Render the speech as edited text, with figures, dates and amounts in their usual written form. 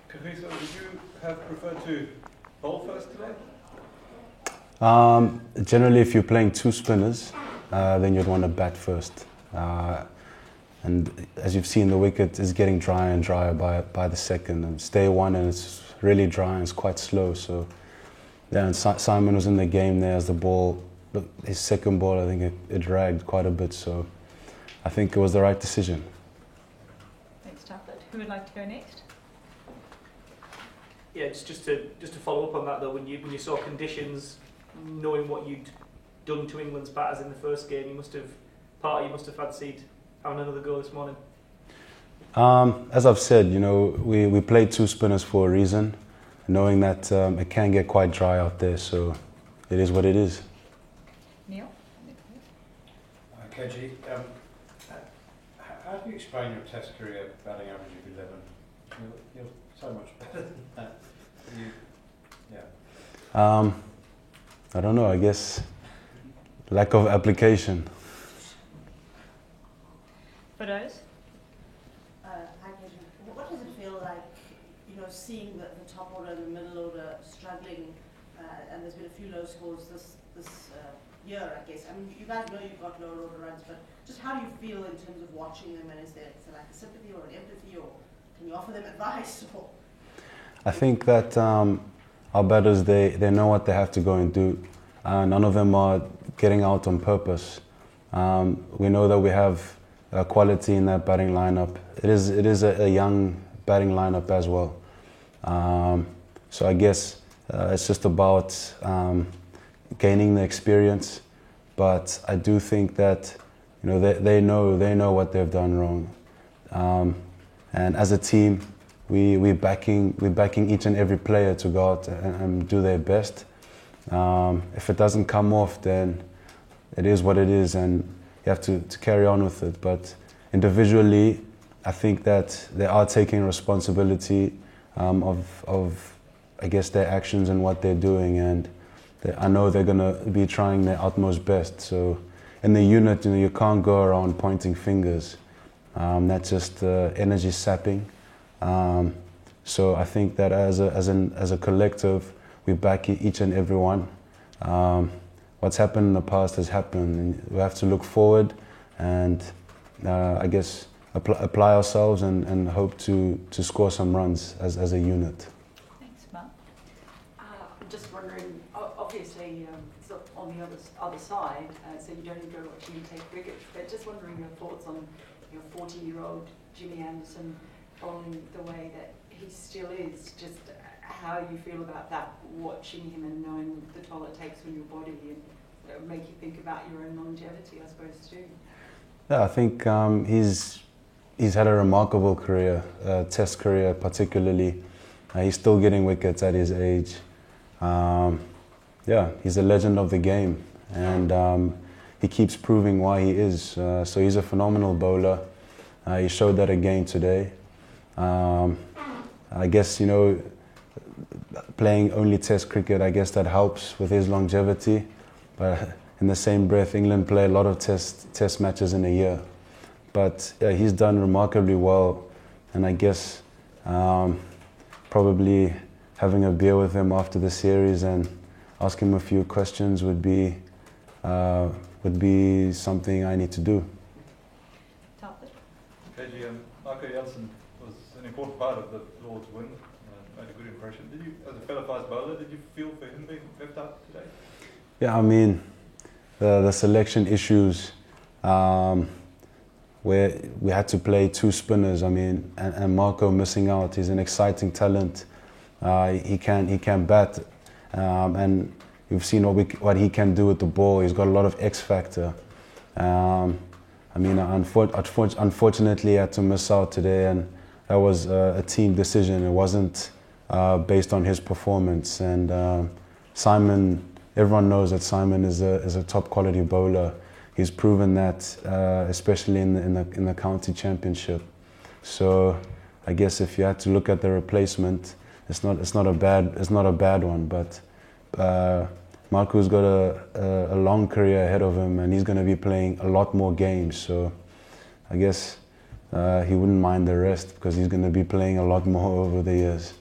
Kagiso, would you have preferred to bowl first today? Generally, if you're playing two spinners, then you'd want to bat first. And as you've seen, the wicket is getting drier and drier by the second. And it's day one, and it's really dry and it's quite slow. So, yeah, and Simon was in the game there as the ball, his second ball, I think it dragged quite a bit. So, I think it was the right decision. Thanks, Tarplett. Who would like to go next? Yeah, just to follow up on that though, when you saw conditions, knowing what you'd done to England's batters in the first game, you must have fancied having another go this morning. As I've said, you know, we played two spinners for a reason, knowing that it can get quite dry out there, so it is what it is. Neil? KG, how do you explain your Test career batting average of 11? You're so much better than that. I don't know, I guess lack of application. For those? Hi, Katie. What does it feel like, you know, seeing the top order and the middle order struggling, and there's been a few low scores this year, I guess. I mean, you guys know you've got lower order runs, but just how do you feel in terms of watching them, and is there like a sympathy or an empathy, or can you offer them advice? Or? I think that our batters, they know what they have to go and do. None of them are getting out on purpose. We know that we have quality in that batting lineup. It is a young batting lineup as well. So I guess it's just about gaining the experience. But I do think that, you know, they know what they've done wrong. And as a team, we're backing each and every player to go out and do their best. If it doesn't come off, then it is what it is, and you have to carry on with it. But individually, I think that they are taking responsibility of I guess, their actions and what they're doing, and I know they're going to be trying their utmost best. So in the unit, you know, you can't go around pointing fingers. That's just energy sapping. So I think that as a collective, we back each and every one. What's happened in the past has happened, and we have to look forward and I guess apply ourselves and hope to score some runs as a unit. Thanks, Mark. I'm just wondering, obviously it's on the other side, so you don't go watching him take wickets, but just wondering your thoughts on your 40-year-old Jimmy Anderson bowling the way that he still is, just how you feel about that, watching him and knowing the toll it takes on your body, and make you think about your own longevity, I suppose, too. Yeah, I think he's had a remarkable career, Test career particularly. He's still getting wickets at his age. Yeah, he's a legend of the game, and he keeps proving why he is. So he's a phenomenal bowler. He showed that again today. I guess, you know, playing only Test cricket, I guess that helps with his longevity. But in the same breath, England play a lot of test matches in a year. But yeah, he's done remarkably well, and I guess probably having a beer with him after the series and ask him a few questions would be something I need to do. KG, Marco Jansen was an important part of the Lord's win. Made a good impression. Did you, as a fellow fast bowler, did you feel for him being left out today? Yeah, I mean, the selection issues where we had to play two spinners. I mean, and Marco missing out. He's an exciting talent. He can bat, and we've seen what he can do with the ball. He's got a lot of X factor. I mean, unfortunately, he had to miss out today, and that was a team decision. It wasn't based on his performance. And Simon, everyone knows that Simon is a top quality bowler. He's proven that, especially in the county championship. So I guess if you had to look at the replacement, it's not a bad one. But Marco's got a long career ahead of him, and he's going to be playing a lot more games. So I guess he wouldn't mind the rest because he's going to be playing a lot more over the years.